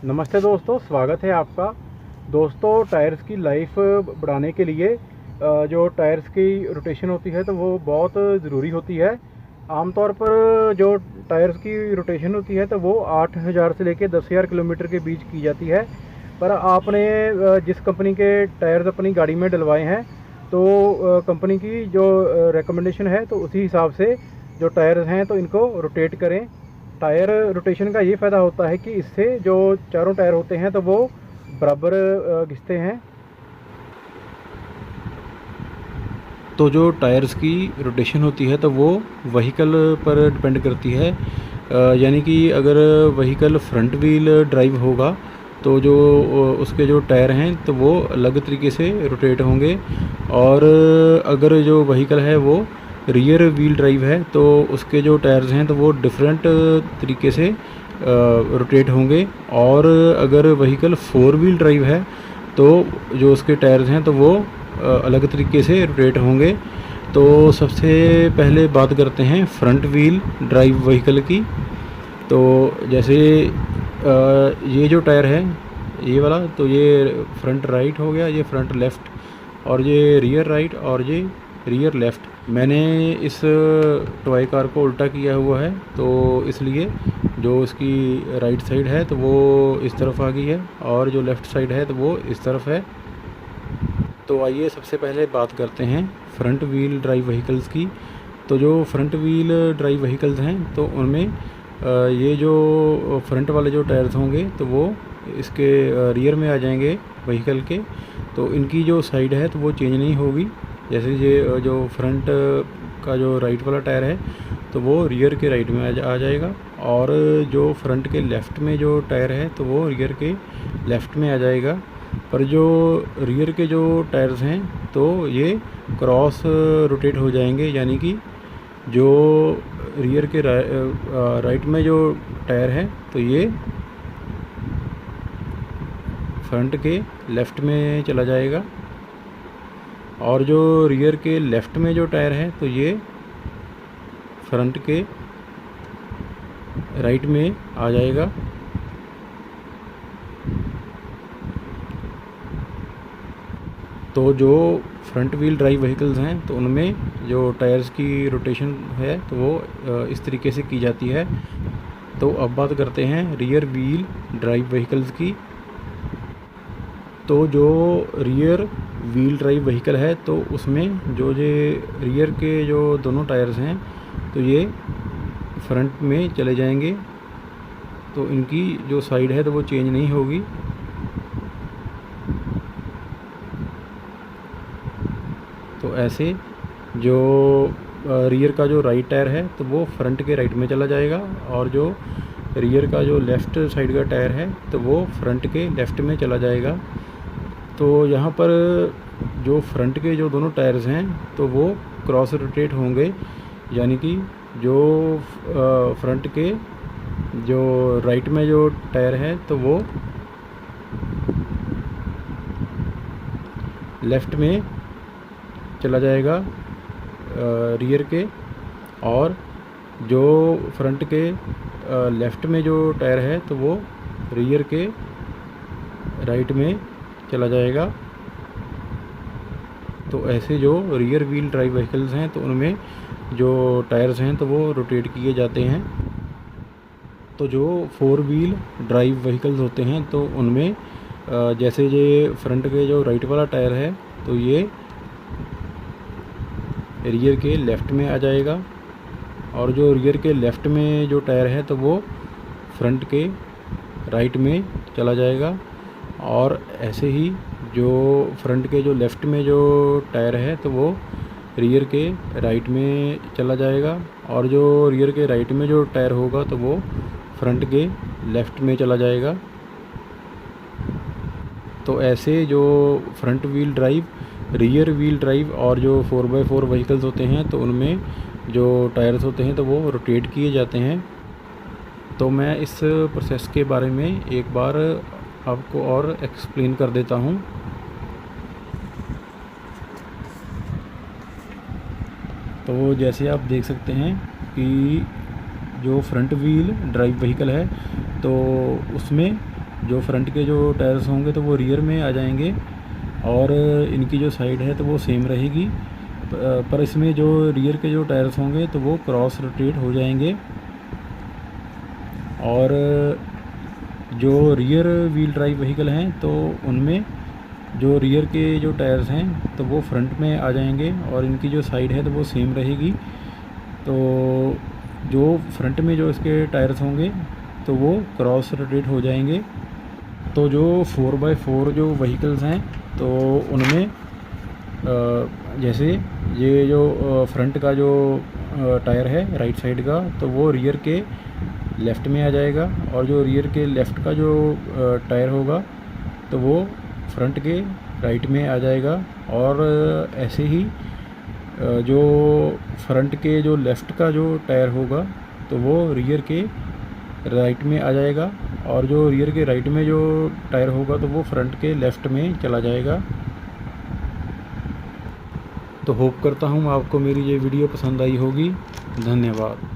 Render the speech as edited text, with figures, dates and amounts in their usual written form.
नमस्ते दोस्तों, स्वागत है आपका। दोस्तों, टायर्स की लाइफ बढ़ाने के लिए जो टायर्स की रोटेशन होती है तो वो बहुत ज़रूरी होती है। आमतौर पर जो टायर्स की रोटेशन होती है तो वो 8,000 से लेकर 10,000 किलोमीटर के बीच की जाती है। पर आपने जिस कंपनी के टायर्स अपनी गाड़ी में डलवाए हैं तो कंपनी की जो रिकमेंडेशन है तो उसी हिसाब से जो टायर्स हैं तो इनको रोटेट करें। टायर रोटेशन का ये फ़ायदा होता है कि इससे जो चारों टायर होते हैं तो वो बराबर घिसते हैं। तो जो टायर्स की रोटेशन होती है तो वो व्हीकल पर डिपेंड करती है। यानी कि अगर व्हीकल फ्रंट व्हील ड्राइव होगा तो जो उसके जो टायर हैं तो वो अलग तरीके से रोटेट होंगे, और अगर जो व्हीकल है वो रियर व्हील ड्राइव है तो उसके जो टायर्स हैं तो वो डिफरेंट तरीके से रोटेट होंगे। और अगर व्हीकल फोर व्हील ड्राइव है तो जो उसके टायर्स हैं तो वो अलग तरीके से रोटेट होंगे। तो सबसे पहले बात करते हैं फ्रंट व्हील ड्राइव व्हीकल की। तो जैसे ये जो टायर है ये वाला, तो ये फ्रंट राइट हो गया, ये फ्रंट लेफ़्ट, और ये रियर राइट और ये रियर लेफ़्ट। मैंने इस टॉय कार को उल्टा किया हुआ है तो इसलिए जो इसकी राइट साइड है तो वो इस तरफ आ गई है और जो लेफ़्ट साइड है तो वो इस तरफ है। तो आइए सबसे पहले बात करते हैं फ्रंट व्हील ड्राइव व्हीकल्स की। तो जो फ्रंट व्हील ड्राइव व्हीकल्स हैं तो उनमें ये जो फ्रंट वाले जो टायर्स होंगे तो वो इसके रियर में आ जाएंगे व्हीकल के। तो इनकी जो साइड है तो वो चेंज नहीं होगी। जैसे ये जो फ्रंट का जो राइट वाला टायर है तो वो रियर के राइट में आ जाएगा, और जो फ्रंट के लेफ़्ट में जो टायर है तो वो रियर के लेफ़्ट में आ जाएगा। पर जो रियर के जो टायर्स हैं तो ये क्रॉस रोटेट हो जाएंगे, यानी कि जो रियर के राइट में जो टायर है तो ये फ्रंट के लेफ़्ट में चला जाएगा, और जो रियर के लेफ़्ट में जो टायर है तो ये फ्रंट के राइट में आ जाएगा। तो जो फ्रंट व्हील ड्राइव व्हीकल्स हैं तो उनमें जो टायर्स की रोटेशन है तो वो इस तरीके से की जाती है। तो अब बात करते हैं रियर व्हील ड्राइव व्हीकल्स की। तो जो रियर व्हील ड्राइव व्हीकल है तो उसमें जो ये रियर के जो दोनों टायर्स हैं तो ये फ्रंट में चले जाएंगे। तो इनकी जो साइड है तो वो चेंज नहीं होगी। तो ऐसे जो रियर का जो राइट टायर है तो वो फ्रंट के राइट में चला जाएगा, और जो रियर का जो लेफ़्ट साइड का टायर है तो वो फ्रंट के लेफ़्ट में चला जाएगा। तो यहाँ पर जो फ्रंट के जो दोनों टायर्स हैं तो वो क्रॉस रोटेट होंगे, यानी कि जो फ्रंट के जो राइट में जो टायर है तो वो लेफ़्ट में चला जाएगा रियर के, और जो फ्रंट के लेफ़्ट में जो टायर है तो वो रियर के राइट में चला जाएगा। तो ऐसे जो रियर व्हील ड्राइव व्हीकल्स हैं तो उनमें जो टायर्स हैं तो वो रोटेट किए जाते हैं। तो जो फोर व्हील ड्राइव व्हीकल्स होते हैं तो उनमें जैसे ये फ्रंट के जो राइट वाला टायर है तो ये रियर के लेफ़्ट में आ जाएगा, और जो रियर के लेफ़्ट में जो टायर है तो वो फ्रंट के राइट में चला जाएगा। और ऐसे ही जो फ्रंट के जो लेफ़्ट में जो टायर है तो वो रियर के राइट में चला जाएगा, और जो रियर के राइट में जो टायर होगा तो वो फ्रंट के लेफ़्ट में चला जाएगा। तो ऐसे जो front wheel drive, rear wheel drive और जो 4x4 व्हीकल्स होते हैं तो उनमें जो टायर्स होते हैं तो वो रोटेट किए जाते हैं। तो मैं इस प्रोसेस के बारे में एक बार आपको और एक्सप्लेन कर देता हूँ। तो जैसे आप देख सकते हैं कि जो फ्रंट व्हील ड्राइव व्हीकल है तो उसमें जो फ्रंट के जो टायर्स होंगे तो वो रियर में आ जाएंगे और इनकी जो साइड है तो वो सेम रहेगी, पर इसमें जो रियर के जो टायर्स होंगे तो वो क्रॉस रोटेट हो जाएंगे। और जो रियर व्हील ड्राइव व्हीकल हैं तो उनमें जो रियर के जो टायर्स हैं तो वो फ्रंट में आ जाएंगे और इनकी जो साइड है तो वो सेम रहेगी। तो जो फ्रंट में जो इसके टायर्स होंगे तो वो क्रॉस रोटेट हो जाएंगे। तो जो 4x4 जो व्हीकल्स हैं तो उनमें जैसे ये जो फ्रंट का जो टायर है राइट साइड का तो वो रियर के लेफ़्ट में आ जाएगा और जो रियर के लेफ़्ट का जो टायर होगा तो वो फ्रंट के राइट में आ जाएगा। और ऐसे ही जो फ्रंट के जो लेफ़्ट का जो टायर होगा तो वो रियर के राइट में आ जाएगा और जो रियर के राइट में जो टायर होगा तो वो फ्रंट के लेफ़्ट में चला जाएगा। तो होप करता हूँ आपको मेरी ये वीडियो पसंद आई होगी। धन्यवाद।